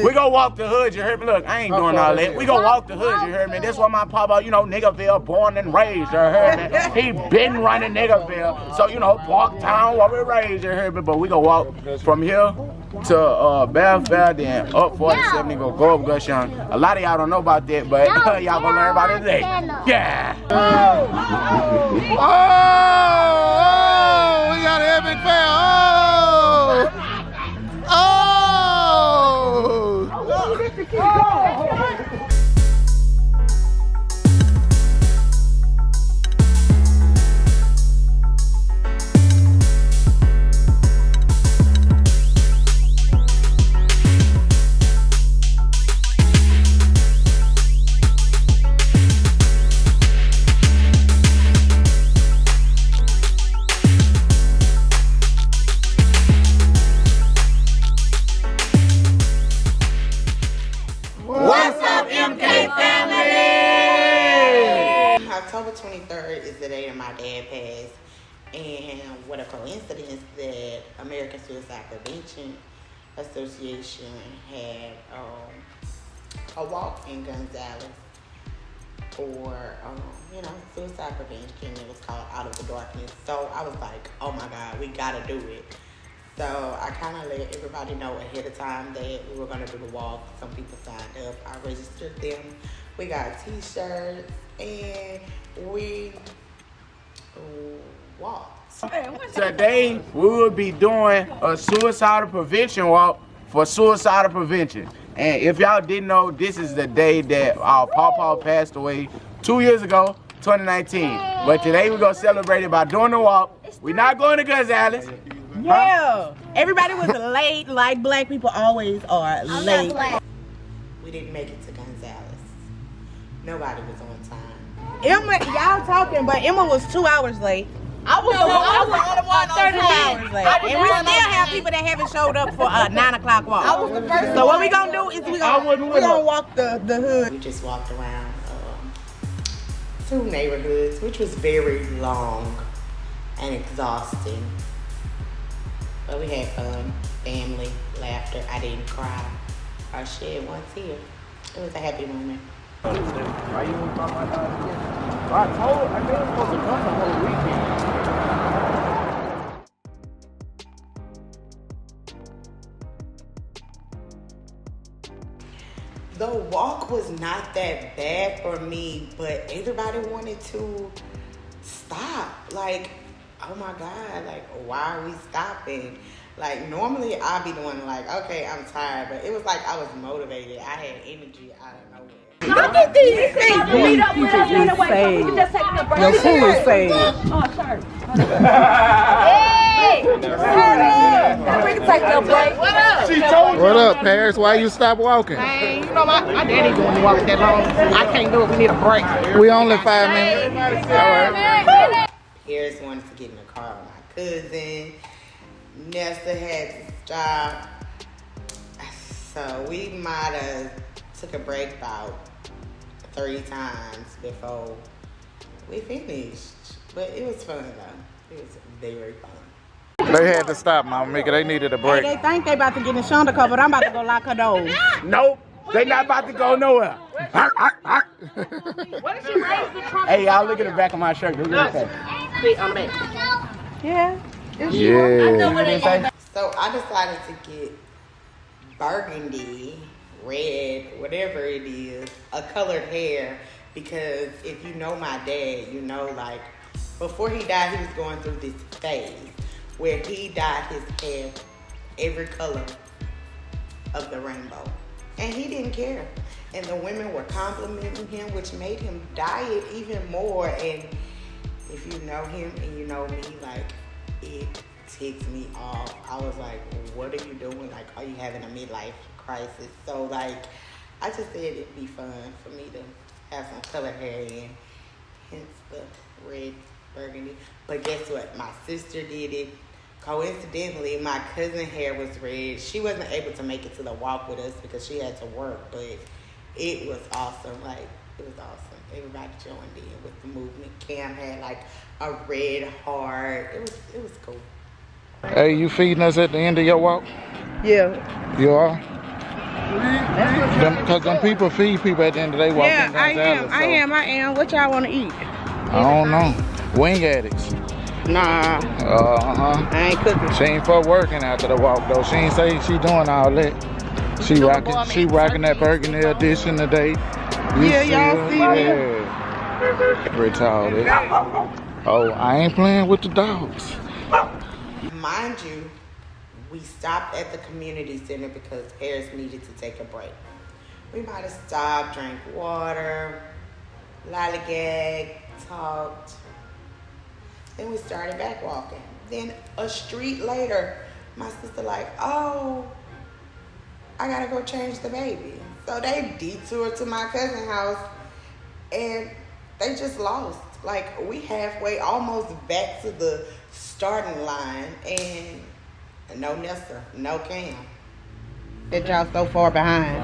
We go walk the hood, you heard me? Look, I ain't doing all that. We go walk the hood, you heard me? That's why my papa, you know, Niggerville, born and raised, you heard me? He been running Niggerville. So, you know, Parktown, where we raised, you heard me? But we go walk from here to Belfair, then up 47, and go up Gus Young. A lot of y'all don't know about that, but y'all gonna learn about it today. Yeah. Oh, we got an epic fail. October 23rd is the day that my dad passed, and what a coincidence that American Suicide Prevention Association had a walk in Gonzales for you know, suicide prevention. It was called Out of the Darkness. So I was like, oh my God, we gotta do it. So I kind of let everybody know ahead of time that we were gonna do the walk. Some people signed up. I registered them. We got t-shirts and we walked. Today, we will be doing a suicidal prevention walk for suicidal prevention. And if y'all didn't know, this is the day that our pawpaw passed away 2 years ago, 2019. But today, we're going to celebrate it by doing the walk. We're not going to Gonzales. Yeah. Everybody was late, like black people always are late. We didn't make it to Gonzales. Nobody was on time. Emma, y'all talking, but Emma was 2 hours late. I was the only one 30 hours late. And we still have people that haven't showed up for a 9 o'clock walk. I was the first. So what we gonna do is we gonna walk the hood. We just walked around 2 neighborhoods, which was very long and exhausting. But we had fun, family, laughter. I didn't cry or shed one tear. It was a happy moment. Why you ain't talking about that again? I told her, I was supposed to come the whole weekend. The walk was not that bad for me, but everybody wanted to stop. Like, oh my God, like, why are we stopping? Like, normally I'd be the one like, okay, I'm tired, but it was like I was motivated. I had energy out of nowhere. Look at these things. We can just take a break. Your food is saved. Oh, sorry. Hey! We can take a break. What up? What up, Paris? Why you stop walking? Man, you know my daddy doing walk that long. I can't do it. We need a break. We only 5 minutes. All right. Paris wanted to get in the car with my cousin. Nesta had to stop. So we might have took a break about 3 times before we finished. But it was fun though. It was very fun. They had to stop, Mama Meka. They needed a break. Hey, they think they about to get in shoulder cover, but I'm about to go lock her doors. Nope, they not about to go nowhere. What did she raise the trunk? Hey, y'all look at the back of my shirt. Look at that. On the back. Yeah. Yeah. So I decided to get burgundy, red, whatever it is, a colored hair, because if you know my dad, you know, like, before he died, he was going through this phase where he dyed his hair every color of the rainbow. And he didn't care. And the women were complimenting him, which made him dye it even more. And if you know him and you know me, like, it ticks me off. I was like, what are you doing? Like, are you having a midlife crisis? So, like, I just said it'd be fun for me to have some colored hair in, hence the red burgundy. But guess what? My sister did it. Coincidentally, my cousin's hair was red. She wasn't able to make it to the walk with us because she had to work, but it was awesome. Like, it was awesome. Everybody joined in with the movement. Cam had like a red heart. It was cool. Hey, you feeding us at the end of your walk? Yeah. You are? Because them people feed people at the end of the day. Yeah, I am. What y'all want to eat? I don't know. Wing addicts. Nah. I ain't cooking. She ain't for working after the walk though. She ain't say she doing all that. She rocking that burgundy edition today. Yeah, y'all see me? Yeah. Retarded. Oh, I ain't playing with the dogs. Mind you, we stopped at the community center because Harris needed to take a break. We might have stopped, drank water, lollygag, talked. Then we started back walking. Then a street later, my sister like, oh, I gotta go change the baby. So they detoured to my cousin's house and they just lost. Like we halfway, almost back to the starting line and no Nessa, no Cam. That y'all so far behind.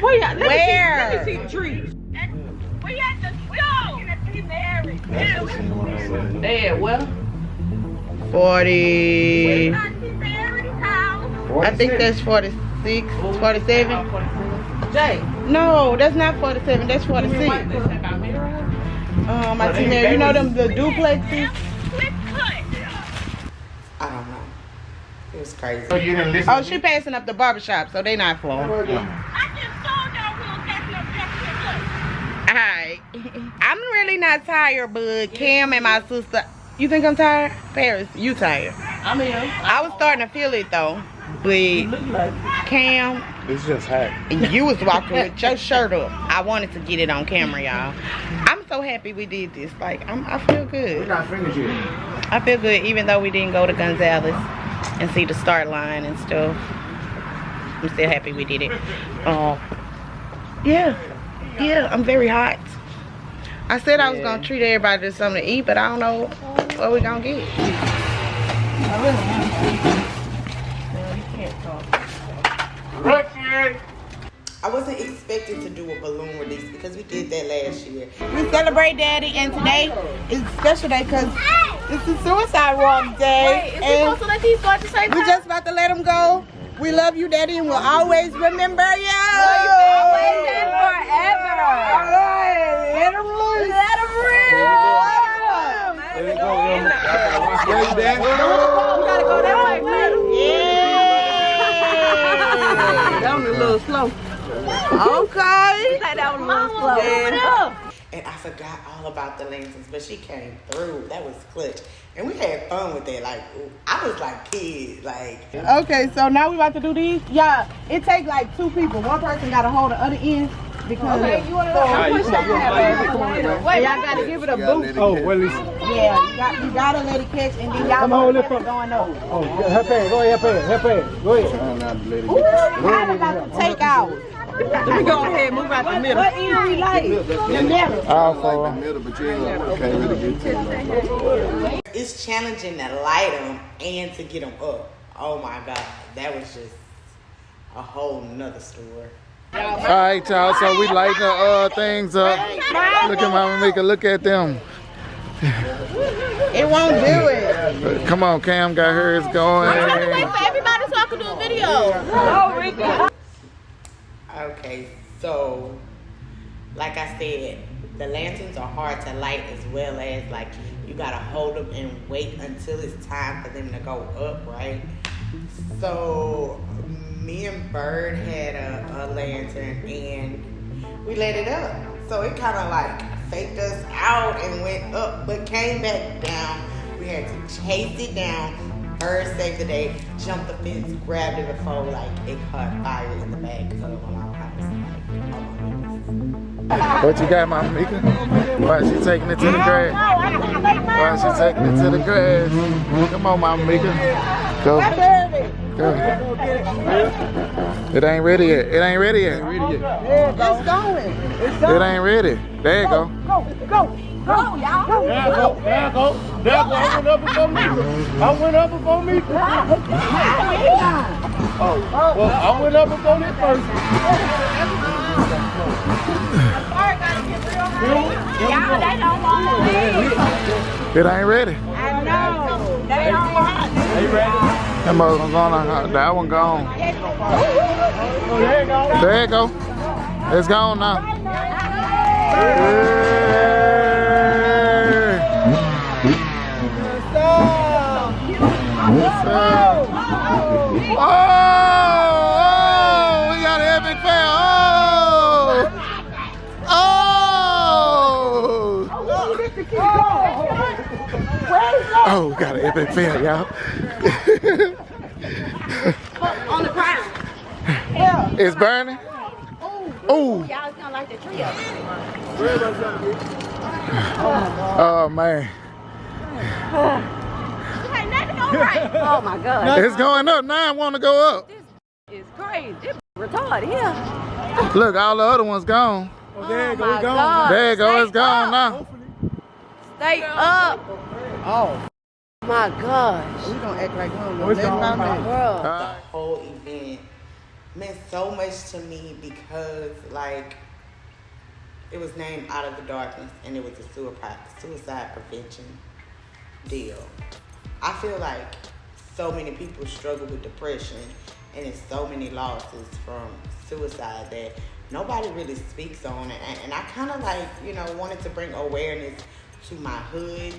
Where? Let me see the trees. We at the Mirah. There, well. 40. I think that's 46, 47. Jay. No, that's not 47. That's 46. My team there, you know them the duplexes. I don't know. It was crazy. So you didn't listen? Oh, she passing up the barbershop, so they not flowing. I just told y'all we were catching up. Alright. I'm really not tired, but Cam and my sister. You think I'm tired? Paris, you tired? I mean, I was starting to feel it though. But Cam, It's just hot. you was walking with your shirt up. I wanted to get it on camera, y'all. I'm so happy we did this. Like, I feel good. We're not finished yet. I feel good even though we didn't go to Gonzales and see the start line and stuff. I'm still happy we did it. Yeah, I'm very hot. I said I was gonna treat everybody to something to eat, but I don't know what we gonna get. I wasn't expecting to do a balloon release because we did that last year. We celebrate Daddy, and today is a special day because it's a suicide walk day. Wait, is he supposed to let these go at the same time? We just about to let him go. We love you, Daddy, and we'll always remember you. Always and forever. All right, let him loose. Let him rip. There you go. Ready, Dad? We gotta go that way, man. Yeah. That was a little slow. Okay. That was a little slow. Yeah. And I forgot all about the lanterns, but she came through. That was clutch. And we had fun with that. Like, I was like kid. Like, Okay, so now we about to do these. Yeah, it take like two people. One person got to hold the other end because You want to push that? Wait, y'all got to give it a boost. Oh, well, Yeah, you gotta let it catch, and then y'all hold it from going up. Oh, her pad. Go ahead, her pad. Go ahead. Ooh, I'm about to take out. Let me go ahead and move out the middle. What end we like? The middle. All four. it's challenging to light them and to get them up. Oh my God. That was just a whole nother story. All right, y'all. So we light the things up. Look at Mama Meka. Look at them. It won't do it. Come on, Cam got hers going. I'm trying to wait for everybody so I can do a video. Oh, Ricky. Okay, so like I said, the lanterns are hard to light as well as like you gotta hold them and wait until it's time for them to go up, right? So me and Bird had a lantern and we let it up. So it kind of like faked us out and went up but came back down. We had to chase it down. Bird saved the day, jumped the fence, grabbed it before like it caught fire in the back of our house. Like, oh my goodness. What you got, Mama Meka? Why she taking it to the grass? Why she taking it to the grass? Come on, Mama Meka. Go. Go. It ain't ready yet. It ain't ready yet. It's going. It ain't ready. There you go. Go, y'all. There I go. I went up before me. I went up before me. Oh, well, I went up before this person. It ain't ready. I know. They don't want it. Are you ready? That mother's gone. That one gone. There you go. It's gone now. Oh, we got an epic fail. Oh, we got an epic fail, y'all. On the ground. It's burning. Oh. Y'all gonna like the tree up. Oh man. Oh my God. It's going up now. I want to go up. It's crazy. It's retarded here. Look, all the other ones gone. Oh, there you go. my It's gone. God. There you go. It's gone up. now. Stay up. Oh. My gosh. We gonna act like we don't know nothing about that. Bro. The whole event meant so much to me because, like, it was named Out of the Darkness, and it was a suicide prevention deal. I feel like so many people struggle with depression, and it's so many losses from suicide that nobody really speaks on it. And I kind of like, wanted to bring awareness to my hood,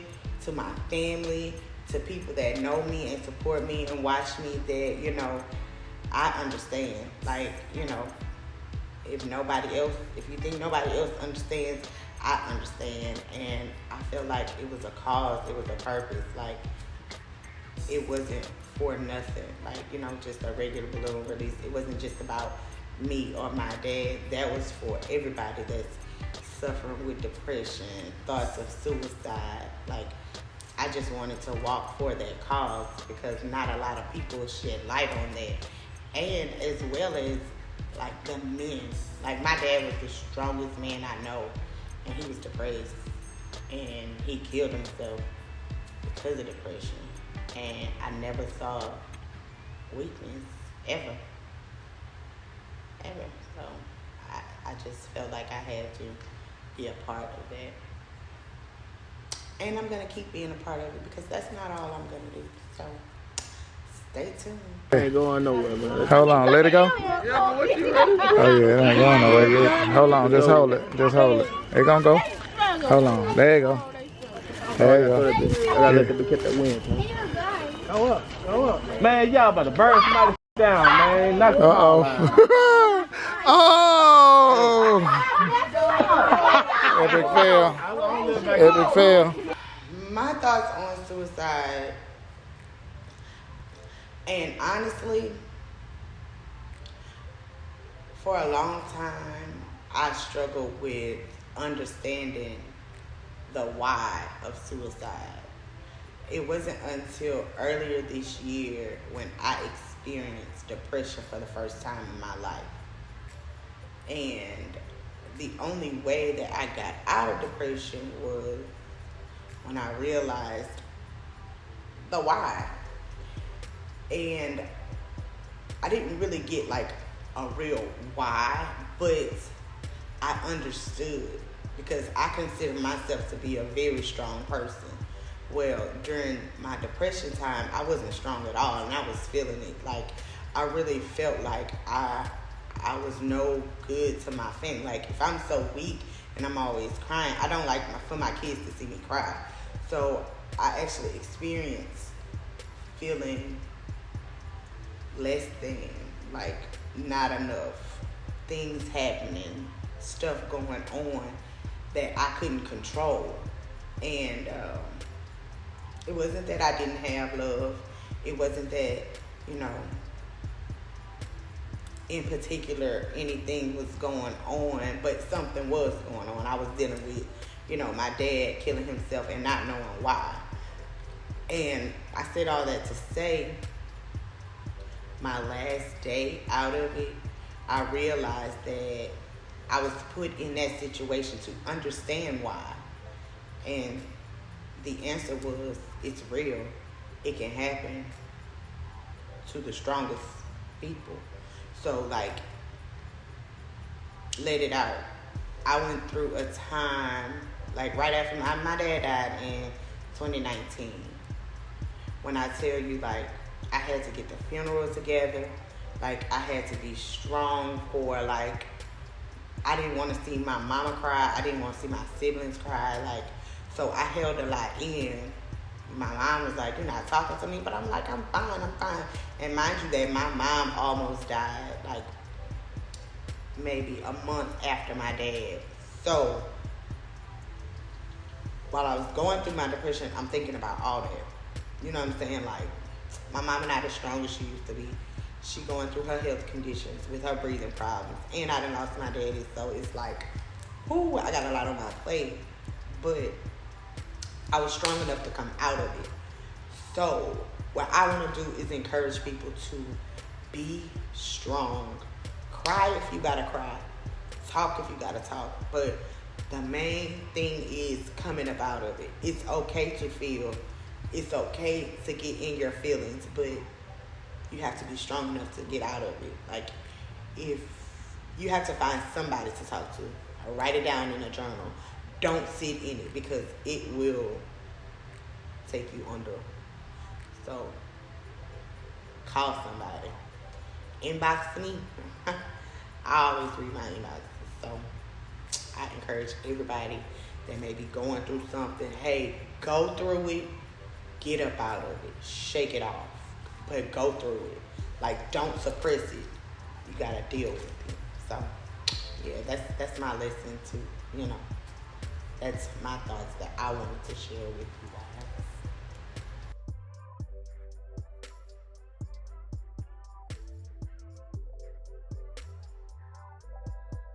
to my family, to people that know me and support me and watch me, that, I understand. Like, if you think nobody else understands, I understand. And I feel like it was a cause, it was a purpose. Like, it wasn't for nothing. Like, just a regular balloon release. It wasn't just about me or my dad. That was for everybody that's suffering with depression, thoughts of suicide. Like, I just wanted to walk for that cause because not a lot of people shed light on that. And as well as, like, the men. Like, my dad was the strongest man I know, and he was depressed, and he killed himself because of depression. And I never saw weakness, ever. So I just felt like I had to be a part of that. And I'm going to keep being a part of it because that's not all I'm going to do. So stay tuned. Ain't going nowhere, man. Hold on, let it go. Oh yeah, it ain't going nowhere yet. Hold on, just hold it. Just hold it. It gonna go. Hold on, there you go. There you go. I gotta let them catch that wind, man. Go up, go up. Man, y'all about to burn somebody down, man. Knock them out. Oh! Epic fail. Epic fail. My thoughts on suicide, and honestly, for a long time, I struggled with understanding the why of suicide. It wasn't until earlier this year when I experienced depression for the first time in my life. And the only way that I got out of depression was when I realized the why. And I didn't really get like a real why, but I understood because I consider myself to be a very strong person. Well, during my depression time, I wasn't strong at all, and I was feeling it. Like, I really felt like I was no good to my family. Like, if I'm so weak and I'm always crying, I don't like for my kids to see me cry. So I actually experienced feeling less than, like, not enough, things happening, stuff going on that I couldn't control. And it wasn't that I didn't have love. It wasn't that, in particular anything was going on, but something was going on. I was dealing with, my dad killing himself and not knowing why. And I said all that to say, my last day out of it, I realized that I was put in that situation to understand why. And the answer was, it's real. It can happen to the strongest people. So, like, let it out. I went through a time, like right after my dad died in 2019. When I tell you, like, I had to get the funeral together. Like, I had to be strong for, like, I didn't want to see my mama cry. I didn't want to see my siblings cry. Like, so I held a lot in. My mom was like, you're not talking to me. But I'm like, I'm fine. And mind you that my mom almost died, like, maybe a month after my dad. So, while I was going through my depression, I'm thinking about all that. You know what I'm saying? Like, my mama not as strong as she used to be. She going through her health conditions with her breathing problems. And I done lost my daddy, so it's like, ooh, I got a lot on my plate. But I was strong enough to come out of it. So what I want to do is encourage people to be strong. Cry if you gotta cry. Talk if you gotta talk. But the main thing is coming up out of it. It's okay to feel. It's okay to get in your feelings, but you have to be strong enough to get out of it. Like, if you have to find somebody to talk to, or write it down in a journal. Don't sit in it because it will take you under. So, call somebody. Inbox me. I always read my inboxes. So, I encourage everybody that may be going through something. Hey, go through it. Get up out of it. Shake it off. But go through it. Like, don't suppress it. You gotta deal with it. So, yeah, that's my lesson too. You know, that's my thoughts that I wanted to share with you guys.